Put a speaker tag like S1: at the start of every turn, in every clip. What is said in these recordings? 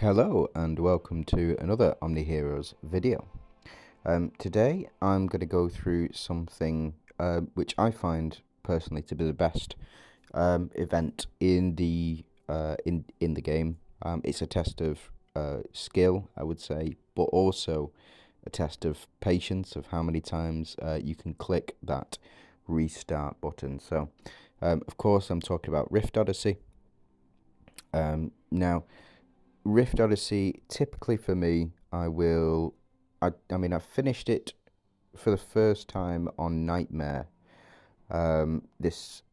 S1: Hello and welcome to another OmniHeroes video. Today I'm going to go through something which I find personally to be the best event in the game. It's a test of skill, I would say, but also a test of patience, of how many times you can click that restart button. So, of course, I'm talking about Rift Odyssey. Now, Rift Odyssey, typically for me, I finished it for the first time on Nightmare this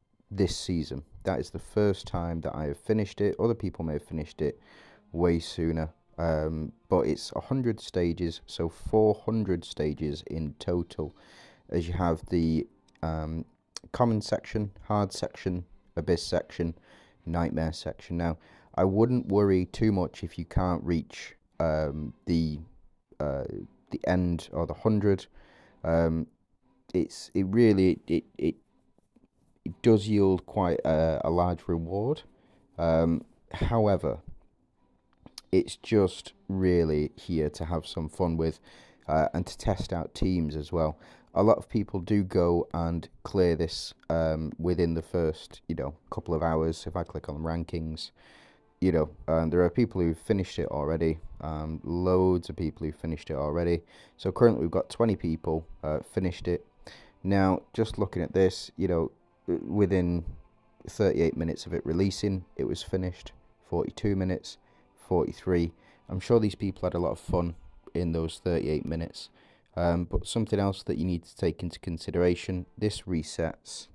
S1: season. That is the first time that I have finished it. Other people may have finished it way sooner. But it's 100 stages, so 400 stages in total, as you have the common section, hard section, abyss section, nightmare section. Now, I wouldn't worry too much if you can't reach the end or the 100. It does yield quite a large reward. However, it's just really here to have some fun with and to test out teams as well. A lot of people do go and clear this within the first, couple of hours. If I click on rankings, there are people who've finished it already. Loads of people who've finished it already. So currently we've got 20 people finished it. Now, just looking at this, within 38 minutes of it releasing, it was finished. 42 minutes, 43. I'm sure these people had a lot of fun in those 38 minutes. But something else that you need to take into consideration, this resets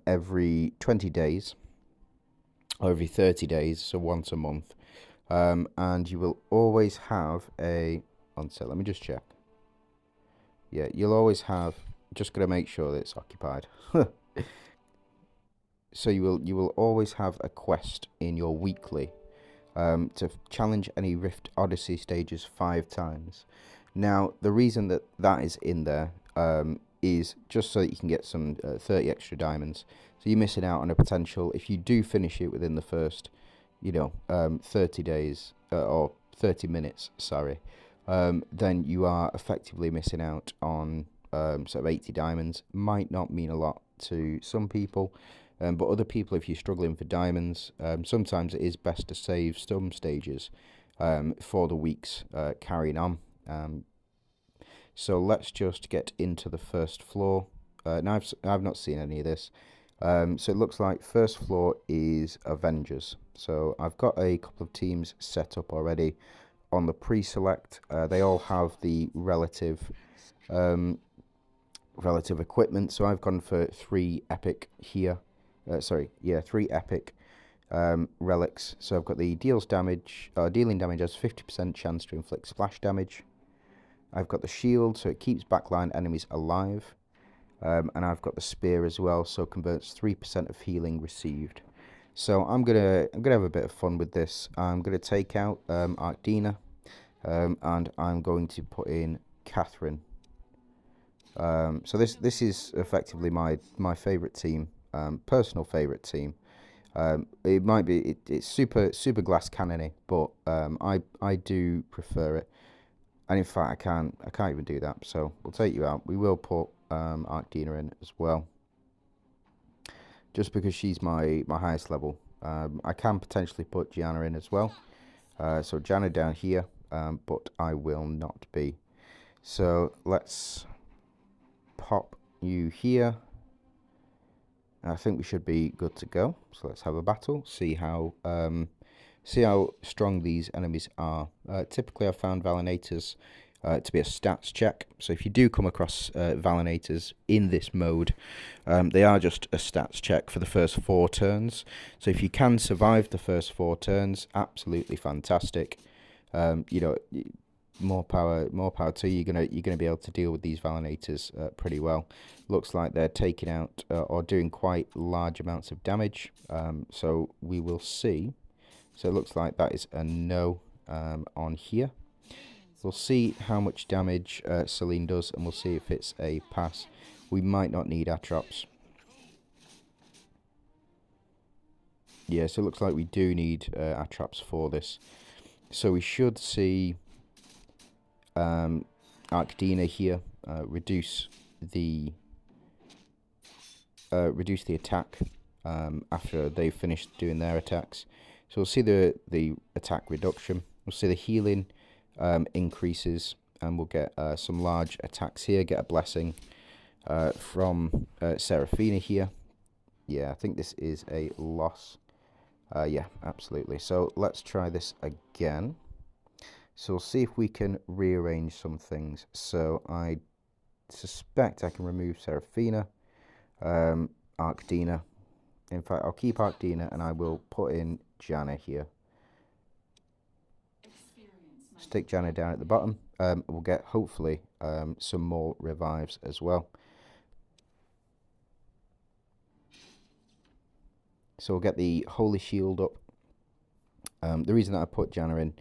S1: every 20 days, or every 30 days, so once a month. And you will always have a... One sec, let me just check. Yeah, you'll always have... Just got to make sure that it's occupied. So you will always have a quest in your weekly to challenge any Rift Odyssey stages 5 times. Now, the reason that that is in there is just so that you can get some 30 extra diamonds. So you're missing out on a potential, if you do finish it within the first, 30 days, or 30 minutes, sorry, then you are effectively missing out on sort of 80 diamonds. Might not mean a lot to some people, but other people, if you're struggling for diamonds, sometimes it is best to save some stages for the weeks carrying on. So let's just get into the first floor. Now I've not seen any of this. So it looks like first floor is Avengers. So I've got a couple of teams set up already on the pre-select. They all have the relative equipment. So I've gone for 3 epic here. 3 epic relics. So I've got the dealing damage has 50% chance to inflict splash damage. I've got the shield, so it keeps backline enemies alive. And I've got the spear as well, so converts 3% of healing received. So I'm gonna have a bit of fun with this. I'm gonna take out Arcdina, and I'm going to put in Catherine. So this is effectively my favourite team, personal favourite team. It might be it's super glass cannony, but I do prefer it. And in fact, I can't even do that. So we'll take you out. We will put Arcdina in as well, just because she's my highest level. I can potentially put Gianna in as well. So Gianna down here, but I will not be. So let's pop you here. I think we should be good to go. So let's have a battle. See how strong these enemies are. Typically, I've found Valinators to be a stats check. So if you do come across Valinators in this mode, they are just a stats check for the first 4 turns. So if you can survive the first 4 turns, absolutely fantastic. More power to you. You're gonna be able to deal with these Valinators pretty well. Looks like they're taking out or doing quite large amounts of damage. So we will see. So it looks like that is a no on here. We'll see how much damage Celine does, and we'll see if it's a pass. We might not need Atrops. Yeah, so it looks like we do need Atrops for this. So we should see Arcdina here reduce the attack after they've finished doing their attacks. So we'll see the attack reduction. We'll see the healing increases, and we'll get some large attacks here. Get a blessing from Seraphina here. Yeah, I think this is a loss. Yeah, absolutely. So let's try this again. So we'll see if we can rearrange some things. So I suspect I can remove Seraphina, Arcdina. In fact, I'll keep Arcdina and I will put in Janna here. Stick Janna down at the bottom. We'll get, hopefully, some more revives as well. So we'll get the Holy Shield up. The reason that I put Janna in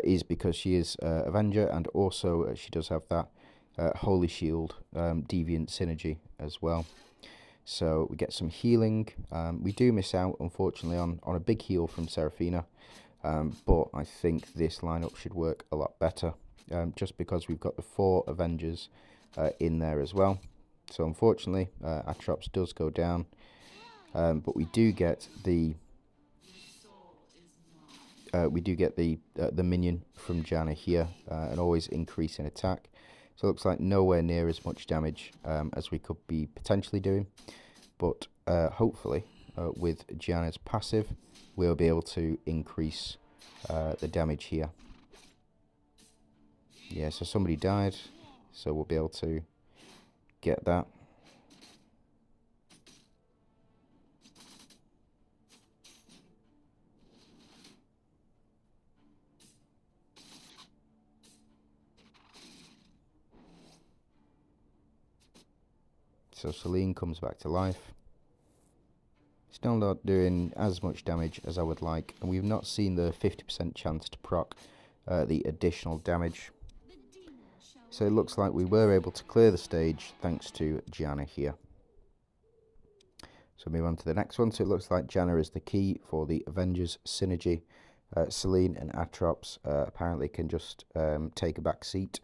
S1: is because she is Avenger, and also she does have that Holy Shield Deviant synergy as well. So we get some healing. We do miss out, unfortunately, on a big heal from Seraphina. But I think this lineup should work a lot better, just because we've got the 4 Avengers in there as well. So unfortunately, Atrops does go down, but we do get the minion from Janna here, and always increase in attack. So it looks like nowhere near as much damage as we could be potentially doing, but hopefully with Janna's passive, we'll be able to increase the damage here. Yeah, so somebody died, so we'll be able to get that. So Celine comes back to life. Still not doing as much damage as I would like, and we've not seen the 50% chance to proc the additional damage. So it looks like we were able to clear the stage thanks to Janna here. So move on to the next one. So it looks like Janna is the key for the Avengers synergy. Celine and Atrops apparently can just take a back seat.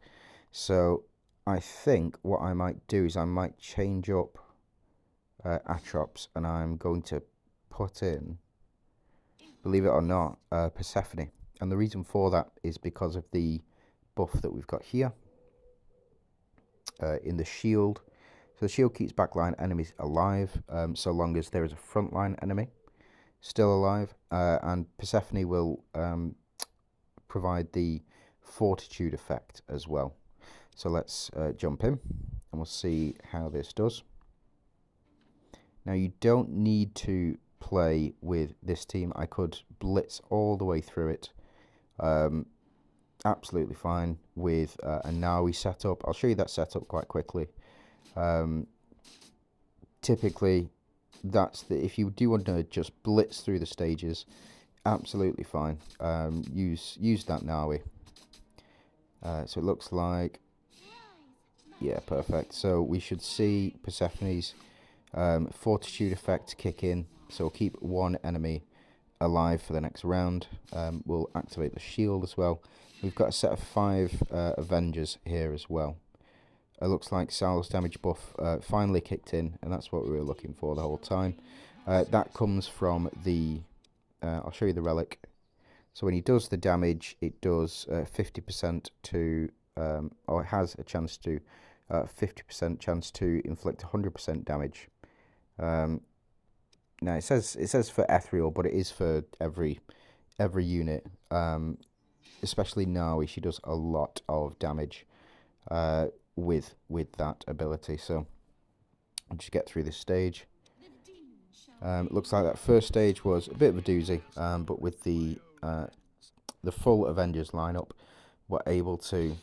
S1: So I think what I might do is I might change up Atrops, and I'm going to put in, believe it or not, Persephone. And the reason for that is because of the buff that we've got here in the shield. So the shield keeps backline enemies alive so long as there is a frontline enemy still alive, and Persephone will provide the fortitude effect as well. So let's jump in and we'll see how this does. Now you don't need to play with this team. I could blitz all the way through it absolutely fine with a Nawi setup. I'll show you that setup quite quickly. Typically, that's if you do want to just blitz through the stages, absolutely fine. Use that Nawi. So it looks like, yeah, perfect. So we should see Persephone's fortitude effect kick in. So we'll keep one enemy alive for the next round. We'll activate the shield as well. We've got a set of 5 Avengers here as well. It looks like Sal's damage buff finally kicked in, and that's what we were looking for the whole time. That comes from the, I'll show you the relic. So when he does the damage, it does 50% to, or it has a chance to, 50% chance to inflict 100% damage. Now it says for ethereal, but it is for every unit. Especially Nawi, she does a lot of damage with that ability. So I'll just get through this stage. It looks like that first stage was a bit of a doozy, but with the full Avengers lineup, we're able to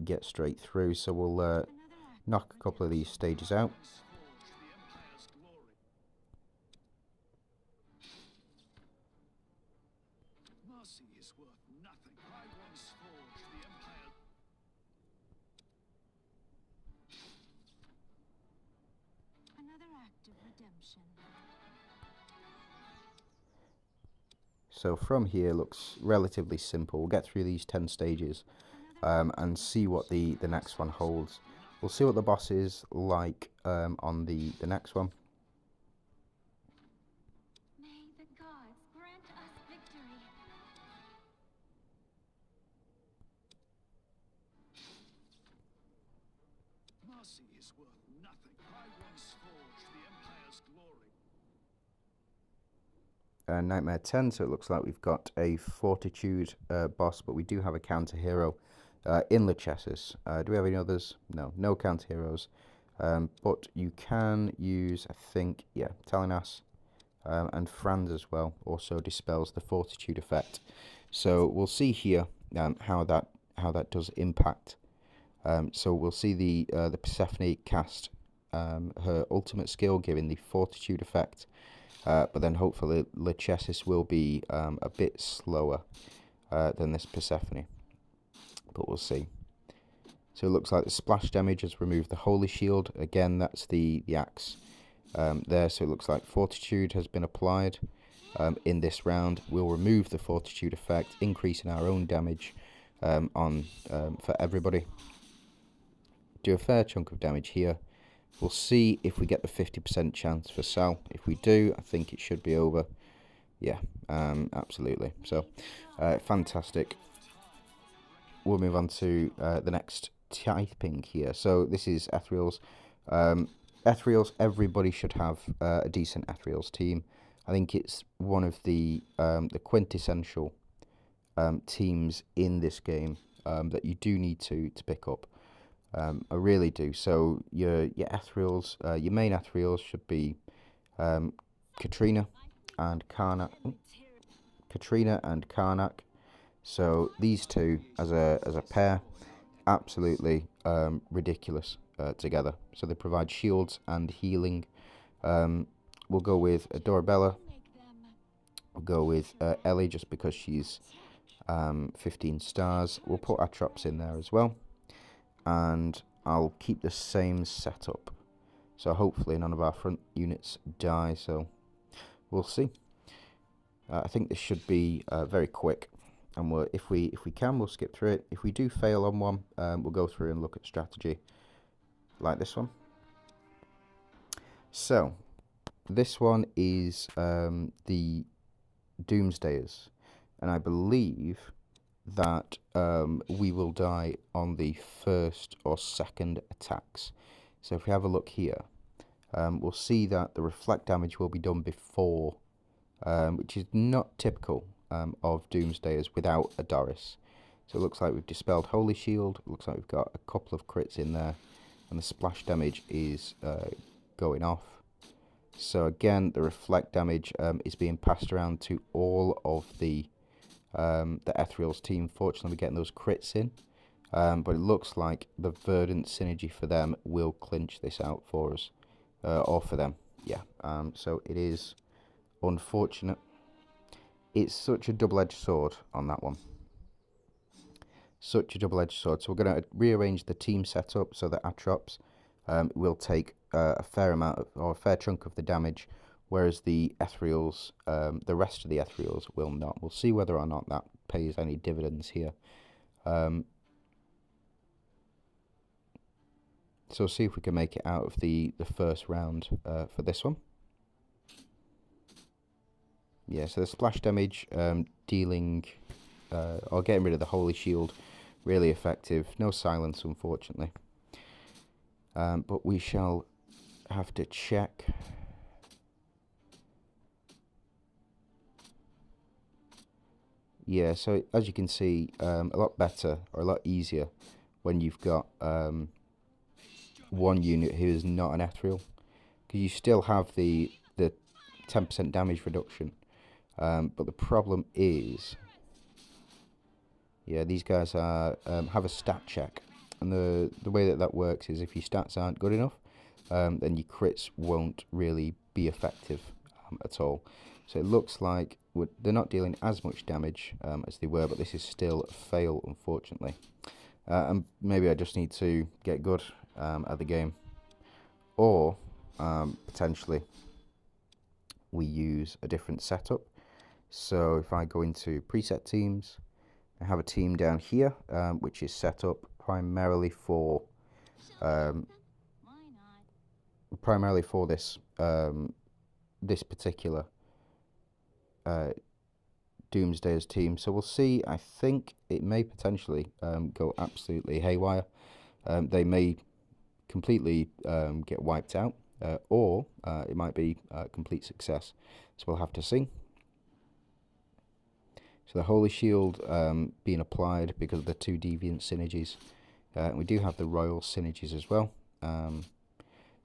S1: get straight through. So we'll knock a couple of these stages out. So from here looks relatively simple. We'll get through these 10 stages and see what the next one holds. We'll see what the boss is like on the next one.
S2: May the gods grant us victory.
S3: Mercy is worth nothing. I once forged the Empire's glory.
S1: Nightmare 10, so it looks like we've got a Fortitude boss, but we do have a counter hero in Lachesis. Do we have any others? No, no counter heroes. But you can use, I think, yeah, Telenas and Franz as well. Also dispels the Fortitude effect. So we'll see here how that does impact. So we'll see the Persephone cast her ultimate skill, giving the Fortitude effect. But then hopefully Lachesis will be a bit slower than this Persephone. But we'll see. So it looks like the splash damage has removed the Holy Shield. Again, that's the axe there. So it looks like Fortitude has been applied in this round. We'll remove the Fortitude effect, increasing our own damage for everybody. Do a fair chunk of damage here. We'll see if we get the 50% chance for Sal. If we do, I think it should be over. Yeah, absolutely. So, fantastic. We'll move on to the next typing here. So this is Ethereals. Ethereals, everybody should have a decent Ethereals team. I think it's one of the quintessential teams in this game that you do need to pick up. I really do. So your Ethereals, your main Ethereals should be Katrina and Karnak. Katrina and Karnak. So these two as a pair, absolutely ridiculous together. So they provide shields and healing. We'll go with Dorabella. We'll go with Ellie just because she's 15 stars. We'll put Atrops in there as well. And I'll keep the same setup. So hopefully none of our front units die. So we'll see. I think this should be very quick. And if we can, we'll skip through it. If we do fail on one, we'll go through and look at strategy, like this one. So, this one is the Doomsdayers, and I believe that we will die on the first or second attacks. So if we have a look here, we'll see that the reflect damage will be done before, which is not typical of Doomsdayers without a Doris. So it looks like we've dispelled Holy Shield. It looks like we've got a couple of crits in there, and the splash damage is going off. So again, the reflect damage is being passed around to all of the Ethereals team. Fortunately, we're getting those crits in, but it looks like the Verdant synergy for them will clinch this out for us, or for them. Yeah. So it is unfortunate. It's such a double-edged sword on that one. Such a double-edged sword. So we're going to rearrange the team setup so that Atrops will take a fair amount of, or a fair chunk of the damage, whereas the Ethereals, the rest of the Ethereals will not. We'll see whether or not that pays any dividends here. So we'll see if we can make it out of the first round for this one. Yeah, so the splash damage, dealing, or getting rid of the Holy Shield, really effective. No silence, unfortunately. But we shall have to check. Yeah, so as you can see, a lot better, or a lot easier, when you've got one unit who is not an Ethereal. Because you still have the 10% damage reduction. But the problem is, yeah, these guys are have a stat check, and the way that works is if your stats aren't good enough, then your crits won't really be effective at all. So it looks like they're not dealing as much damage as they were, but this is still a fail, unfortunately. And maybe I just need to get good at the game, or potentially we use a different setup. So if I go into preset teams, I have a team down here, which is set up primarily for um, this this particular Doomsdayers team. So we'll see. I think it may potentially go absolutely haywire. They may completely get wiped out, or it might be a complete success. So we'll have to see. So the Holy Shield being applied because of the two Deviant synergies. We do have the Royal synergies as well.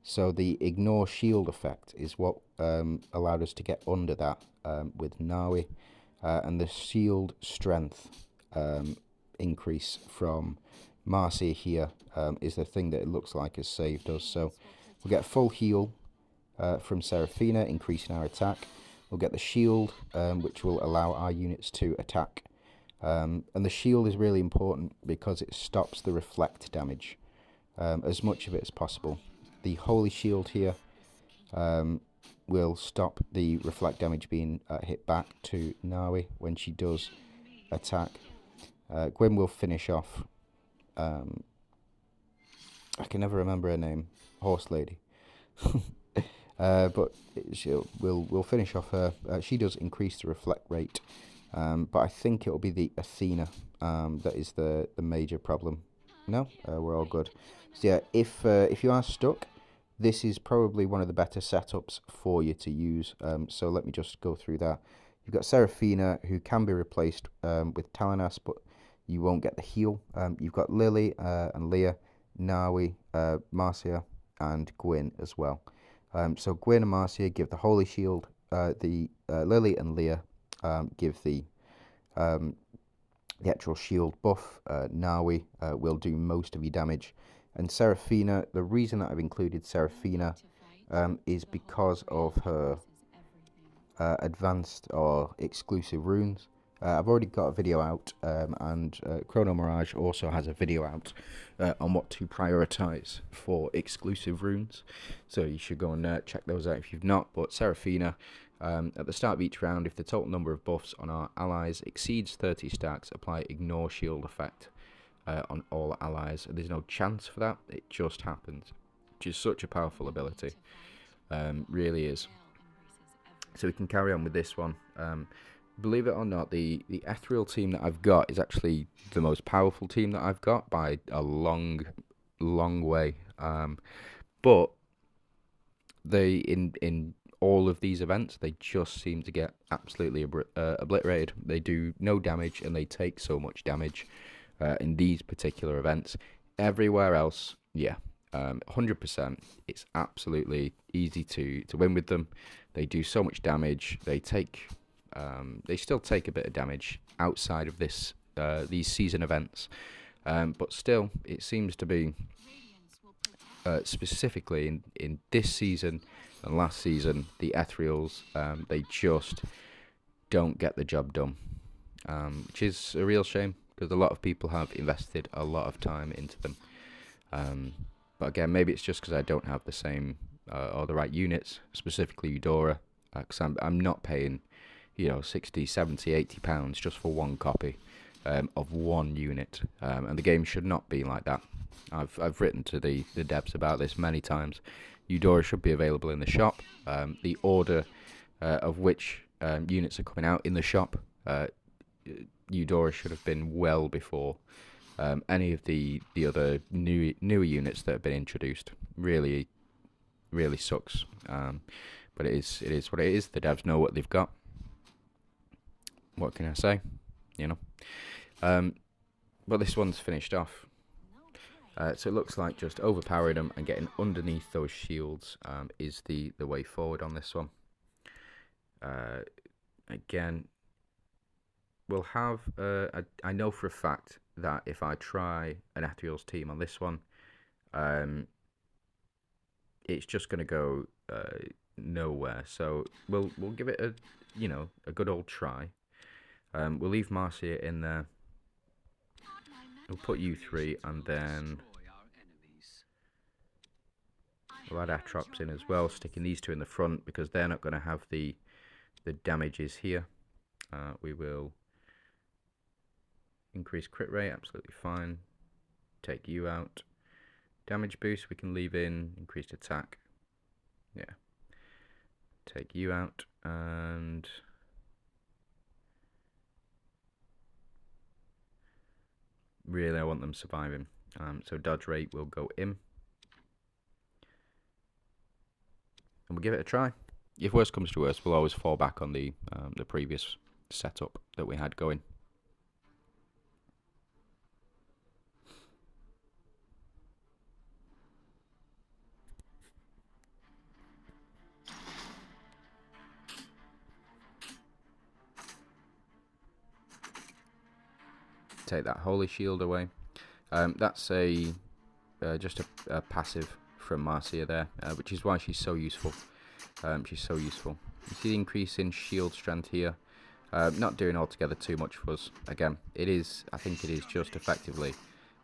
S1: So the Ignore Shield effect is what allowed us to get under that with Nawi. And the shield strength increase from Marcia here is the thing that it looks like has saved us. So we'll get full heal from Seraphina, increasing our attack. We'll get the shield, which will allow our units to attack. And the shield is really important because it stops the reflect damage, as much of it as possible. The Holy Shield here will stop the reflect damage being hit back to Nawi when she does attack. Gwen will finish off. I can never remember her name. Horse Lady. But we'll finish off her. She does increase the reflect rate, but I think it will be the Athena that is the major problem. No, we're all good. So yeah, if you are stuck, this is probably one of the better setups for you to use. So let me just go through that. You've got Seraphina, who can be replaced with Talanas, but you won't get the heal. You've got Lily and Leah, Nawi, Marcia, and Gwyn as well. So Gwyn and Marcia give the Holy Shield. The Lily and Leah give the actual shield buff. Nawi will do most of your damage. And Seraphina, the reason that I've included Seraphina is because of her advanced or exclusive runes. I've already got a video out, and Chrono Mirage also has a video out on what to prioritize for exclusive runes. So you should go and check those out if you've not. But Seraphina, at the start of each round, if the total number of buffs on our allies exceeds 30 stacks, apply Ignore Shield effect on all allies. There's no chance for that, it just happens, which is such a powerful ability. Really is. So we can carry on with this one. Believe it or not, the ethereal team that I've got is actually the most powerful team that I've got by a long way. But they in all of these events, they just seem to get absolutely obliterated. They do no damage and they take so much damage in these particular events. Everywhere else, yeah, 100%. It's absolutely easy to win with them. They do so much damage. They still take a bit of damage outside of these season events, but still, it seems to be specifically in this season and last season, the Ethereals, they just don't get the job done, which is a real shame because a lot of people have invested a lot of time into them. But again, maybe it's just because I don't have the same or the right units, specifically Eudora, because I'm not paying 60, 70, 80 pounds just for one copy of one unit, and the game should not be like that. I've written to the devs about this many times. Eudora should be available in the shop. The order of which units are coming out in the shop, Eudora should have been well before any of the other newer units that have been introduced. Really sucks. But it is what it is. The devs know what they've got. What can I say? But this one's finished off. So it looks like just overpowering them and getting underneath those shields is the way forward on this one. Again, we'll have... I know for a fact that if I try an Ethereal's team on this one, it's just going to go nowhere. So we'll give it a good old try. We'll leave Marcia in there. We'll put you three, and then we'll add Atrops in as well, sticking these two in the front because they're not going to have the damages here. We will increase crit rate, absolutely fine. Take you out. Damage boost we can leave in, increased attack. Yeah. Take you out, and really I want them surviving. So dodge rate will go in. And we'll give it a try. If worst comes to worst, we'll always fall back on the previous setup that we had going. Take that holy shield away. That's just a passive from Marcia there, which is why she's so useful. She's so useful. You see the increase in shield strength here. Not doing altogether too much for us. Again, I think it is just effectively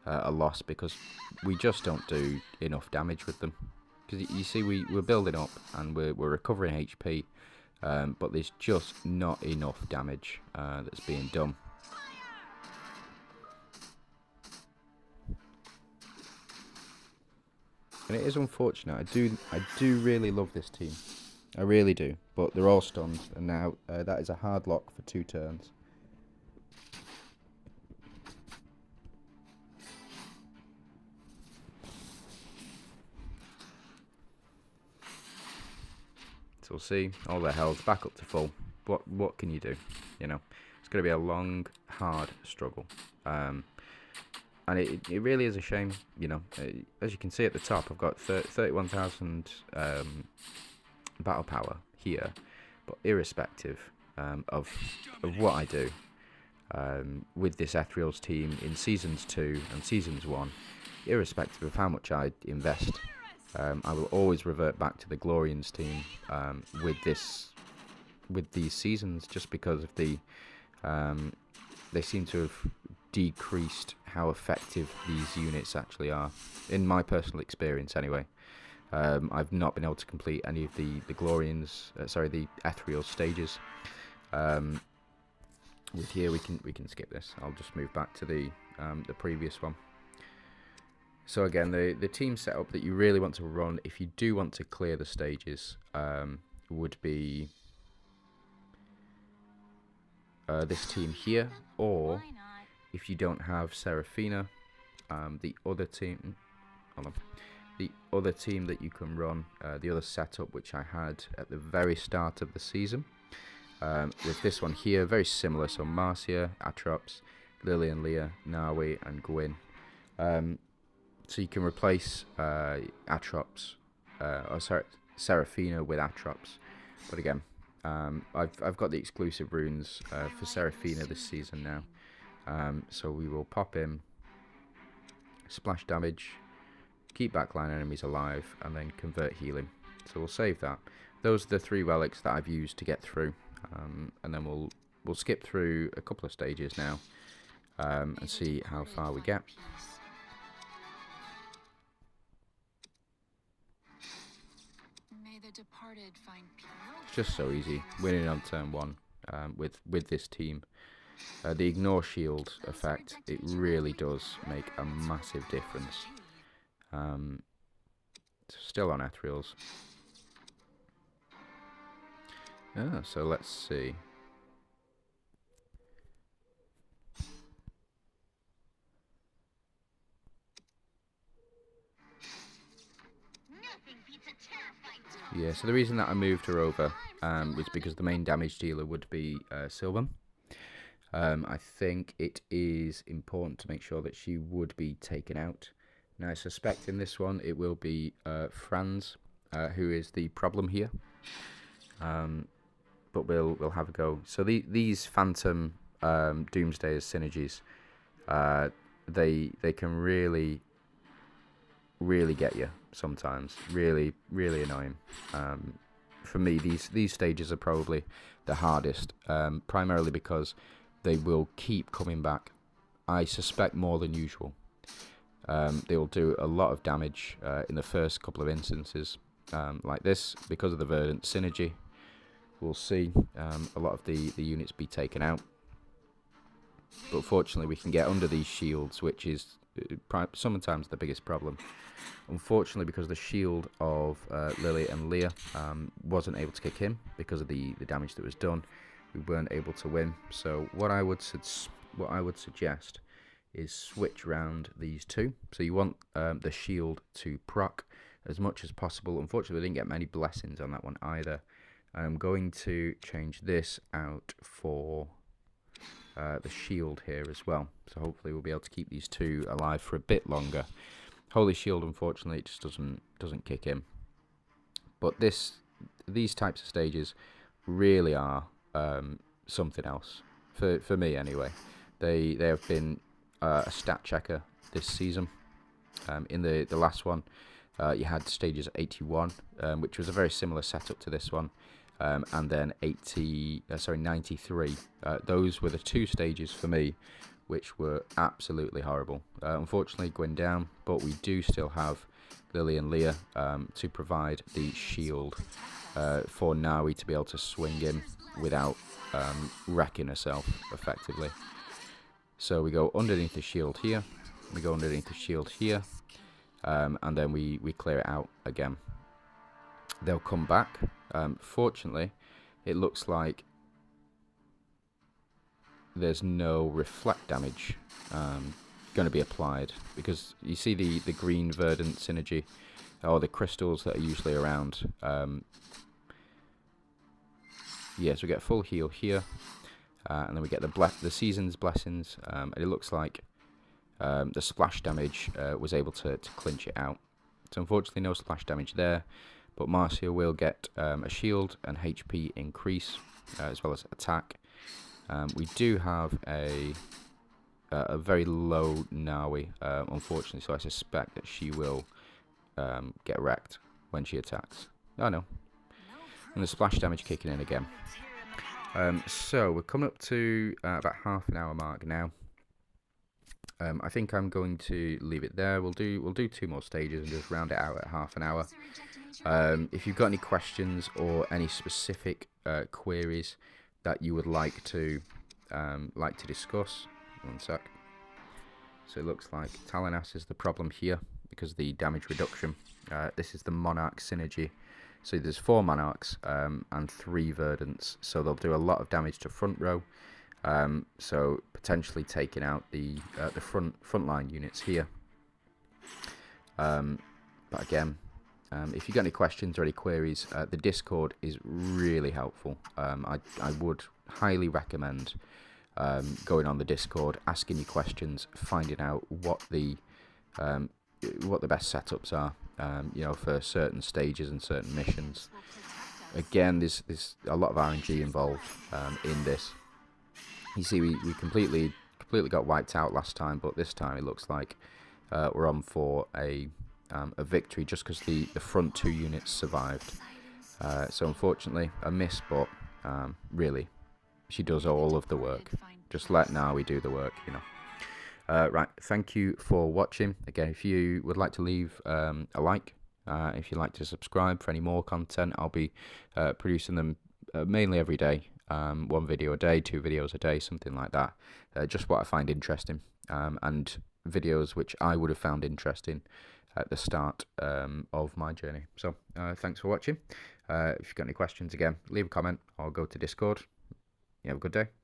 S1: a loss because we just don't do enough damage with them. Because you see, we're building up and we're recovering HP, but there's just not enough damage that's being done. And it is unfortunate. I do really love this team. I really do. But they're all stunned, and now that is a hard lock for 2 turns. So we'll see. All their health back up to full. What can you do? You know, it's going to be a long, hard struggle. And it really is a shame, you know. As you can see at the top, I've got 31,000 battle power here, but irrespective of what I do with this Ethereal's team in Seasons 2 and Seasons 1, irrespective of how much I invest, I will always revert back to the Glorians team with these seasons, just because of they seem to have decreased how effective these units actually are, in my personal experience anyway. I've not been able to complete any of the Glorians, the Ethereal stages. With here we can skip this. I'll just move back to the previous one. So again, the team setup that you really want to run if you do want to clear the stages would be this team here, or if you don't have Seraphina, the other team. Hold on. The other team that you can run, the other setup which I had at the very start of the season, with this one here, very similar. So Marcia, Atrops, Lillian, Leah, Nawi, and Gwyn. So you can replace Atrops, Seraphina with Atrops. But again, I've got the exclusive runes for Seraphina this season now. So we will pop in, splash damage, keep backline enemies alive, and then convert healing. So we'll save that. Those are the 3 relics that I've used to get through, and then we'll skip through a couple of stages now and see how far we get. It's just so easy winning on turn 1 with this team. The ignore shield effect, it really does make a massive difference. Still on Ethereals. So let's see. Yeah, so the reason that I moved her over was because the main damage dealer would be Sylvan. I think it is important to make sure that she would be taken out. Now I suspect in this one it will be Franz who is the problem here. But we'll have a go. So these Phantom Doomsdayers synergies, they can really get you sometimes. Really annoying. For me, these stages are probably the hardest, primarily because they will keep coming back. I suspect more than usual. They will do a lot of damage in the first couple of instances, like this, because of the Verdant synergy. we'll see a lot of the units be taken out. But fortunately, we can get under these shields, which is sometimes the biggest problem. Unfortunately, because the shield of Lily and Leah wasn't able to kick in because of the damage that was done, we weren't able to win. So what I would suggest is switch around these two. So you want the shield to proc as much as possible. Unfortunately, we didn't get many blessings on that one either. I'm going to change this out for the shield here as well. So hopefully we'll be able to keep these two alive for a bit longer. Holy Shield, unfortunately, it just doesn't kick in. But these types of stages really are something else for me anyway. They have been a stat checker this season. In the last one, you had stages 81, which was a very similar setup to this one. And then 93. Those were the two stages for me, which were absolutely horrible. Unfortunately, going down, but we do still have Lily and Leah to provide the shield for Nawi to be able to swing in without wrecking herself effectively. So we go underneath the shield here, we go underneath the shield here, and then we clear it out again. They'll come back. Fortunately, it looks like there's no reflect damage going to be applied, because you see the green verdant synergy, or the crystals that are usually around. Yes, we get full heal here, and then we get the season's blessings, and it looks like the splash damage was able to clinch it out. So unfortunately, no splash damage there. But Marcia will get a shield and HP increase, as well as attack. We do have a very low Nawi, unfortunately, so I suspect that she will get wrecked when she attacks. Oh no. And the splash damage kicking in again. So we're coming up to about half an hour mark now. I think I'm going to leave it there. We'll do 2 more stages and just round it out at half an hour. If you've got any questions or any specific queries that you would like to discuss, one sec. So it looks like Talanas is the problem here because of the damage reduction. This is the Monarch synergy. So there's 4 Monarchs and 3 Verdants, so they'll do a lot of damage to front row. So potentially taking out the frontline units here. But again, if you've got any questions or any queries, the Discord is really helpful. I would highly recommend going on the Discord, asking your questions, finding out what the best setups are, for certain stages and certain missions. Again, there's a lot of RNG involved in this. You see, we completely got wiped out last time, but this time it looks like we're on for a victory just because the front 2 units survived. So unfortunately, a miss, but really, she does all of the work. Just let Nawi do the work, Right, thank you for watching. Again, if you would like to leave a like, if you'd like to subscribe for any more content, I'll be producing them mainly every day. 1 video a day, 2 videos a day, something like that. Just what I find interesting, and videos which I would have found interesting at the start of my journey. So thanks for watching. If you've got any questions, again, leave a comment or go to Discord. You have a good day.